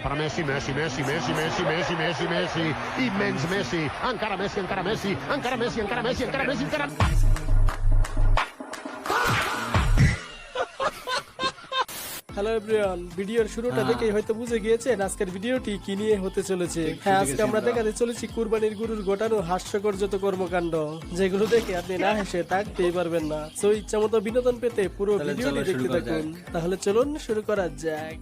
Para Messi, Messi, Messi, Messi, Messi, Messi, Messi, Messi, immens Messi, encara Messi, encara Messi, encara Messi, encara Messi, encara Messi, encara... hello everyone, ভিডিওর শুরুটা দেখেই হয়তো বুঝে গিয়েছেন আজকের ভিডিওটি কি নিয়ে হতে চলেছে। হ্যাঁ, আজকে আমরা দেখাতে চলেছি কুরবানির গরুর ঘটানো হাস্যকর যত কর্মকাণ্ড, যেগুলো দেখে আপনি না হেসে থাকতেই পারবেন না। সো ইচ্ছা মতো বিনোদন পেতে পুরো ভিডিওটি দেখতে থাকুন। তাহলে চলুন শুরু করা যাক।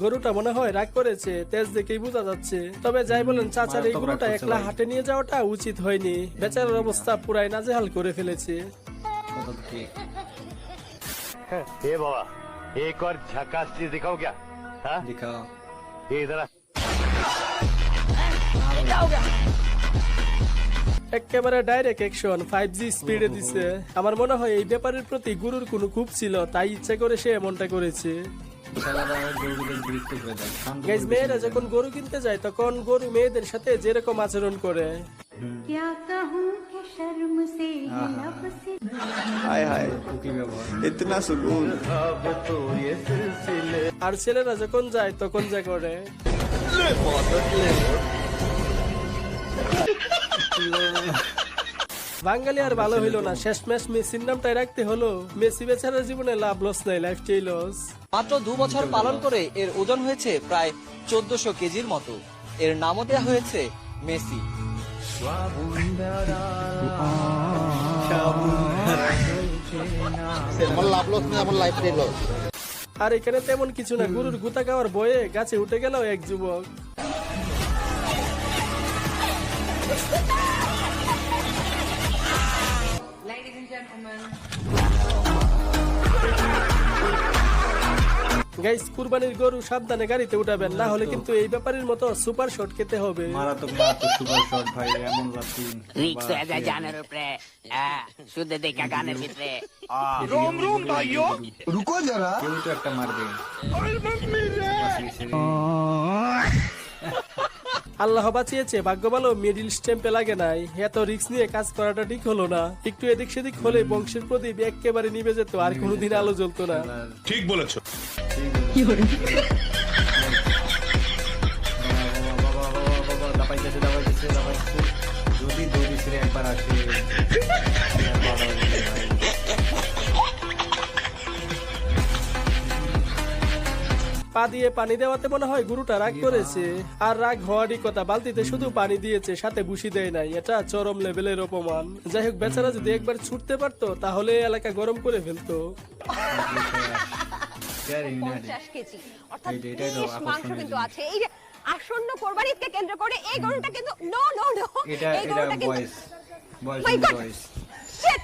গরুটা মনে হয় রাগ করেছে, তেজ দেখেই বোঝা যাচ্ছে। তবে যাই বলেন, চাচার এই গরুটা একলা হাটে নিয়ে যাওয়াটা উচিত হয়নি। বেচারার অবস্থা পুরাই নাজেহাল করে ফেলেছে। ए बाबा, एक और झकास चीज दिखाओ क्या? हाँ? दिखाओ। ये इधर आ। একেবারে ডাইরেক্ট অ্যাকশন 5G স্পিডে দিছে। আমার মনে হয় এই ব্যাপারের প্রতি গুরুর কোনো খুব ছিল, তাই ইচ্ছা করে সে এমনটা করেছে। গাইস, মেয়েরা যখন গরু কিনতে যায় তখন গরু মেয়েদের সাথে যেরকম আচরণ করে, हाय हाय इतना सुकून। আর ছেলেরা যখন যায় তখন যা করে। বাঙালি আর ভালো হইলো না, শেষমেশ মেসির নামটাই রাখতে হলো। মেসি বেচারার জীবনে লাভ লস নাই, লাইফটাই লস। মাত্র 2 বছর পালন করে এর ওজন হয়েছে প্রায় 1400 কেজির মতো। এর নামও দেওয়া হয়েছে মেসি। আর এখানে তেমন কিছু না, গরুর গুতা খাওয়ার বয়ে গাছে উঠে গেল এক যুবক। গাইস, কুরবানির গরু সাবধানে গাড়িতে উঠাবেন, না হলে কিন্তু এই ব্যাপারের মতো সুপার শট খেতে হবে। মারাত্মক সুপার শট ভাই, এমন যাচ্ছি রিক্স হয়ে যায় জানের উপরে, শুদ্ধ দেখা গানের ভিতরে। রোম রোম ভাইও রুকো যারা, কেউ তো একটা মারবে। আল্লাহ বাঁচিয়েছে, ভাগ্য ভালো মিডিল স্ট্যাম্পে লাগে নাই। এত রিক্স নিয়ে কাজ করাটা ঠিক হলো না। একটু এদিক সেদিক হলে বংশের প্রদীপ একেবারে নিভে যেত, আর কোনোদিন আলো জ্বলতো না। ঠিক বলেছো। যদি দড়ি ছেড়ে একবার আসে, পা দিয়ে পানি দেওয়াতে মনে হয় গরুটা রাগ করেছে। আর রাগ হওয়ারই কথা, বালতিতে শুধু পানি দিয়েছে, সাথে ভুসি দেয় নাই। এটা চরম লেভেলের অপমান। যাই হোক, বেচারা যদি একবার ছুটতে পারতো তাহলে এলাকা গরম করে ফেলতো। 50 কেজি অর্থাৎ বেশ মাংস কিন্তু আছে। এই যে আসন্ন কোরবানিকে কেন্দ্র করে এই গরুটা কিন্তু নো নো নো, এই গরুটা কিন্তু শিট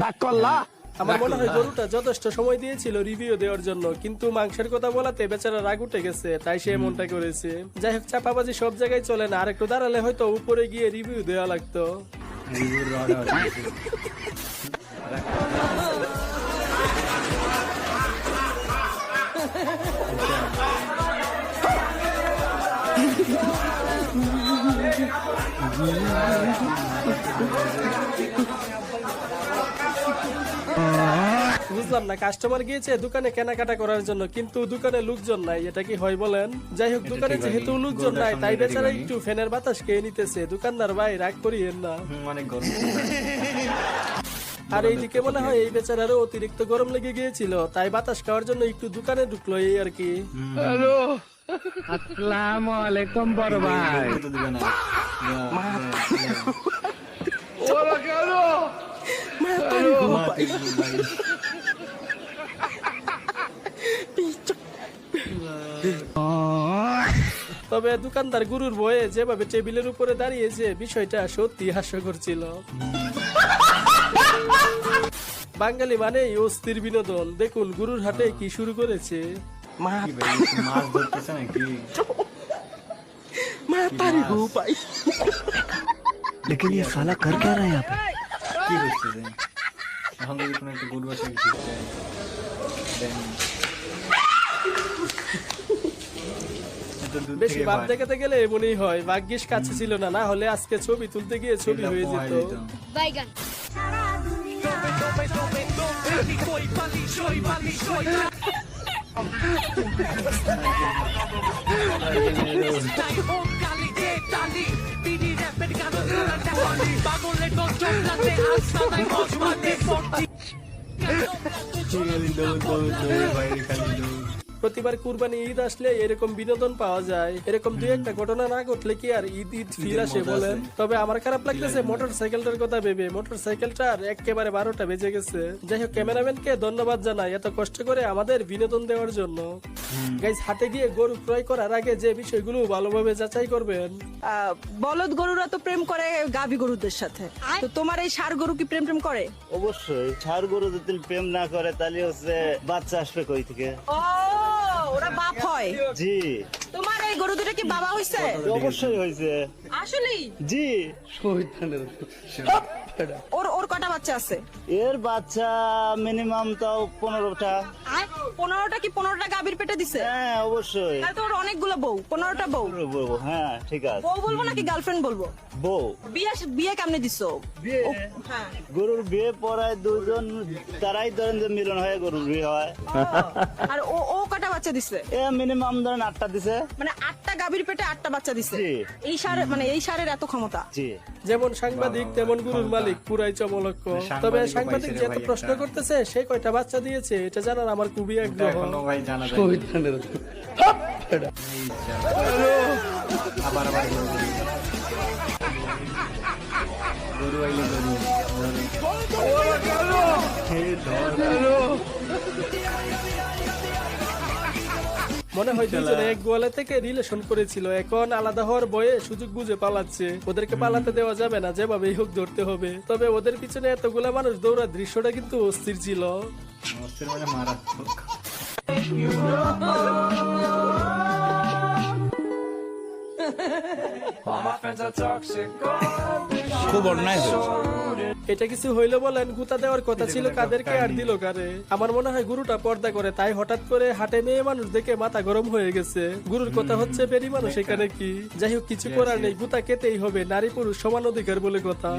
বাকল্লা। আমার মনে হয় গরুটা যথেষ্ট সময় দিয়েছিল রিভিউ দেওয়ার জন্য, কিন্তু মাংসের কথা বলাতে বেচারা রাগ উঠে গেছে, তাই সে এমনটা করেছে। যাই হোক, চাপাবাজি সব জায়গায় চলে না, আর একটু দাঁড়ালে হয়তো উপরে গিয়ে রিভিউ দেওয়া লাগতো। বুঝলাম না, কাস্টমার গিয়েছে দোকানে কেনাকাটা করার জন্য, কিন্তু দোকানে লোকজন নাই। এটা কি হয় বলেন? যাই হোক, দোকানে যেহেতু লোকজন নাই, তাই বেচারা একটু ফ্যানের বাতাস খেয়ে নিতেছে। দোকানদার ভাই, রাগ করিয়েন না। আর এইদিকে মনে হয় এই বেচারারও অতিরিক্ত গরম লেগে গিয়েছিল, তাই বাতাস খাওয়ার জন্য একটু দোকানে ঢুকলো, এই আর কি। হ্যালো, আসসালামু আলাইকুম বড় ভাই। ওরা কেন? তবে দোকানদার গুরুর ভয়ে যেভাবে টেবিলের উপরে দাঁড়িয়েছে, বিষয়টা সত্যি হাস্যকর ছিল। বাঙালি মানে অস্থির বিনোদন। দেখুন গুরুর হাটে কি শুরু করেছে। মাছ ধরতেছে নাকি? लेकिन ये साला कर क्या रहा है यहाँ पे? কি হচ্ছে? এখন যদি কোনো একটা গরু আসে কিছু বেশি ভাব দেখাতে গেলে এমনই হয়, ভাগ্যিস কাছে ছিল না, না হলে আজকে ছবি তুলতে গিয়ে ছবি হয়ে যেত। বাইগান প্রতিবার কুরবানি ঈদ আসলে এরকম বিনোদন পাওয়া যায়, এরকম দুই একটা ঘটনা না ঘটলে কি আর ঈদ ঈদ ফির আসে বলেন? তবে আমার খারাপ লাগতেছে মোটর সাইকেলটার কথা ভেবে, মোটর সাইকেলটার একেবারে 12টা বেজে গেছে। যাই হোক, ক্যামেরাম্যানকে ধন্যবাদ জানাই এত কষ্ট করে আমাদের বিনোদন দেওয়ার জন্য। গাইস, হাটে গিয়ে গরু ক্রয় করার আগে যে বিষয়গুলো ভালোভাবে যাচাই করবেন। বলদ গরুরা তো প্রেম করে গাভী গরুদের সাথে, তো তোমার এই ষাঁড় গরু কি প্রেম করে? অবশ্যই, ষাঁড় গরু যদি প্রেম না করে তাহলে হচ্ছে বাচ্চা আসবে কই থেকে? ওরা বাপ হয়? জি। তোমার এই গরু দুটো কি বাবা হইছে? অবশ্যই হইছে। আসলেই? জি। ওর কটা বাচ্চা আছে? এর বাচ্চা মিনিমাম তাও 15টা। 15টা কি 15টা গাভীর পেটে দিছে? হ্যাঁ অবশ্যই। তাহলে তো ওর অনেকগুলো বউ, 15টা বউ। হ্যাঁ ঠিক আছে। বউ বলবো নাকি গার্লফ্রেন্ড বলবো? বউ। বিয়ে কেমনে দিছো? বিয়ে? হ্যাঁ। গরুর বিয়ে পড়ায় দুজন, তারাই ধরেন যে মিলন হয়ে গরুর বিয়ে হয়। আর ও কটা বাচ্চা দিছে? এ মিনিমাম ধরেন 8টা দিছে। মানে 8টা গাভীর পেটে 8টা বাচ্চা দিছে? জি। এই ষাঁড়ের এত ক্ষমতা? জি। যেমন সাংবাদিক তেমন গুরুর মালিক, পুরাই চমলক্ষ। তবে সাংবাদিক যে এত প্রশ্ন করতেছে সে কয়টা বাচ্চা দিয়েছে এটা জানার আমার খুবই আগ্রহ। আবার গরু আইলে মনে হয় দুজনে এক গোয়ালে থেকে রিলেশন করেছিল, এখন আলাদা হওয়ার বয়ে সুযোগ বুঝে পালাচ্ছে। ওদেরকে পালাতে দেওয়া যাবে না, যেভাবেই হোক ধরতে হবে। তবে ওদের পিছনে এতগুলা মানুষ দৌড়া দৃশ্যটা কিন্তু অস্থির ছিল। মানে মারাত্মক। খুব অন্যায় হয়েছে। এটা কিছু হইলো বলেন, গুতা দেওয়ার কথা ছিল কাদেরকে আর দিল কারে? আমার মনে হয় গুরুটা পর্দা করে, তাই হঠাৎ করে হাটে মেয়ে মানুষ দেখে মাথা গরম হয়ে গেছে। গুরুর কথা হচ্ছে বেরি মানুষ এখানে কি? যাই হোক, কিছু করার নেই, গুতা খেতেই হবে, নারী পুরুষ সমান অধিকার বলে কথা।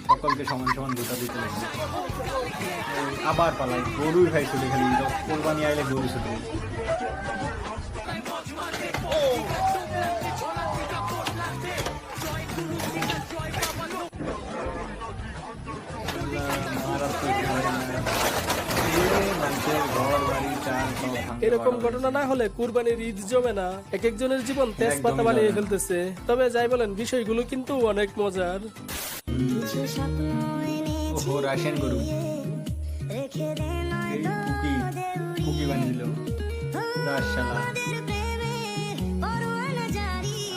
সকলকে সমান সমান গুতা দিতে লাগবে। আবার পালাই গরুই ভাই শুধু, খালি কোরবানি আইলে গরু শুধু। এরকম ঘটনা না হলে কুরবানির ঈদ জমে না। এক একজনের জীবন তেজপাতা বানিয়ে ফেলতেছে। তবে যাই বলেন, বিষয়গুলো কিন্তু অনেক মজার। রাশিয়ান গরু পুকি বানিয়ে দিল।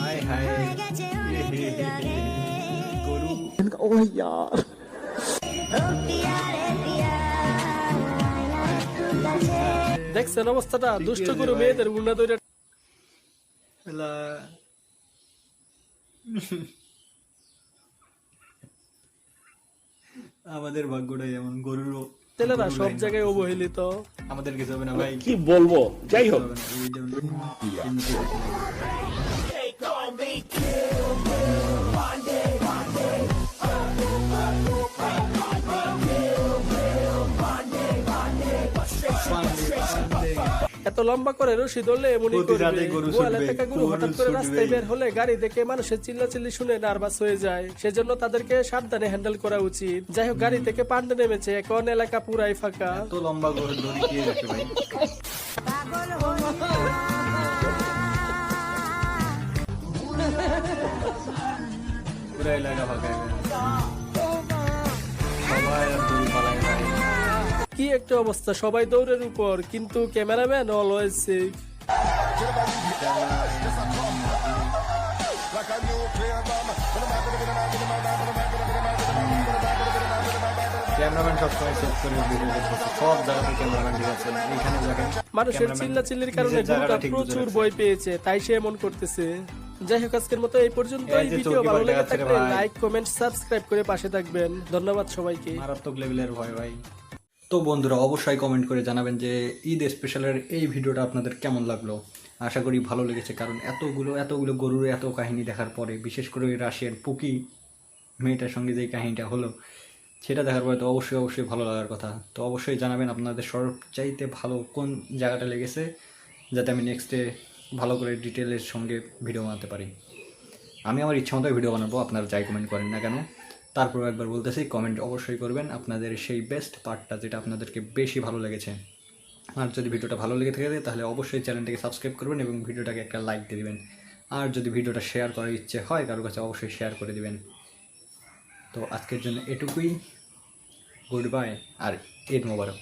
হায় হায় গরু। ও ইয়ার, দেখছেন অবস্থাটা? দুষ্ট গরু মেয়েদের উন্না দৌড়ে। আমাদের ভাগ্যটাই এমন, গরুর ছেলেরা সব জায়গায় অবহেলিত। আমাদের কিছু হবে না ভাই, কি বলবো? যাই হোক, এত লম্বা করে রশি ধরলে এমনই করবে। গোয়ালে থাকা গরু হঠাৎ করে রাস্তায় বের হলে গাড়ি দেখে মানুষের চিল্লাচিল্লি শুনে নার্ভাস হয়ে যায়। সেজন্য তাদেরকে সাবধানে হ্যান্ডেল করা উচিত। যাই হোক, গাড়ি থেকে পান্ডে নেমেছে, এখন এলাকা পুরাই ফাঁকা। এত লম্বা গরু দড়ি কে রাখে ভাই? পুরা এলাকা ফাঁকা, সবাই দড়ি পালায় ভাই। কি একটা অবস্থা, সবাই দৌড়ের উপর, কিন্তু ক্যামেরাম্যান অলওয়েজ সেফ। মানুষের চিল্লাচিল্লির কারণে গরুটা প্রচুর ভয় পেয়েছে, তাই সে এমন করতেছে। যাই হোক আজকের মতো এই পর্যন্ত। এই যে ভিডিও চৌকি ভালো পাল্টে লেগে যাচ্ছে রে থাকলে ভাই। লাইক কমেন্ট সাবস্ক্রাইব করে পাশে থাকবেন। ধন্যবাদ সবাইকে। মারাত্মক লেভেলের ভয় ভাই। তো বন্ধুরা অবশ্যই কমেন্ট করে জানাবেন যে ঈদ স্পেশালের এই ভিডিওটা আপনাদের কেমন লাগলো। আশা করি ভালো লেগেছে, কারণ এতগুলো গরুর এত কাহিনী দেখার পরে, বিশেষ করে ওই রাশিয়ার পুকি মেয়েটার সঙ্গে যে কাহিনীটা হলো সেটা দেখার পরে তো অবশ্যই ভালো লাগার কথা। তো অবশ্যই জানাবেন আপনাদের সবচাইতে ভালো কোন জায়গাটা লেগেছে, যাতে আমি নেক্সটে ভালো করে ডিটেলের সঙ্গে ভিডিও বানাতে পারি। আমি আমার ইচ্ছা মতো ভিডিও বানাবো, আপনারা যাই কমেন্ট করেন না কেন। তারপর একবার বলতেছি, কমেন্ট অবশ্যই করবেন আপনাদের সেই বেস্ট পার্টটা যেটা আপনাদেরকে বেশি ভালো লেগেছে। আর যদি ভিডিওটা ভালো লেগে থাকে তাহলে অবশ্যই চ্যানেলটাকে সাবস্ক্রাইব করবেন এবং ভিডিওটাকে একটা লাইক দিয়ে দিবেন। আর যদি ভিডিওটা শেয়ার করার ইচ্ছে হয় কারোর কাছে, অবশ্যই শেয়ার করে দিবেন। তো আজকের জন্য এটুকুই, গুড বাই আর ঈদ মোবারক।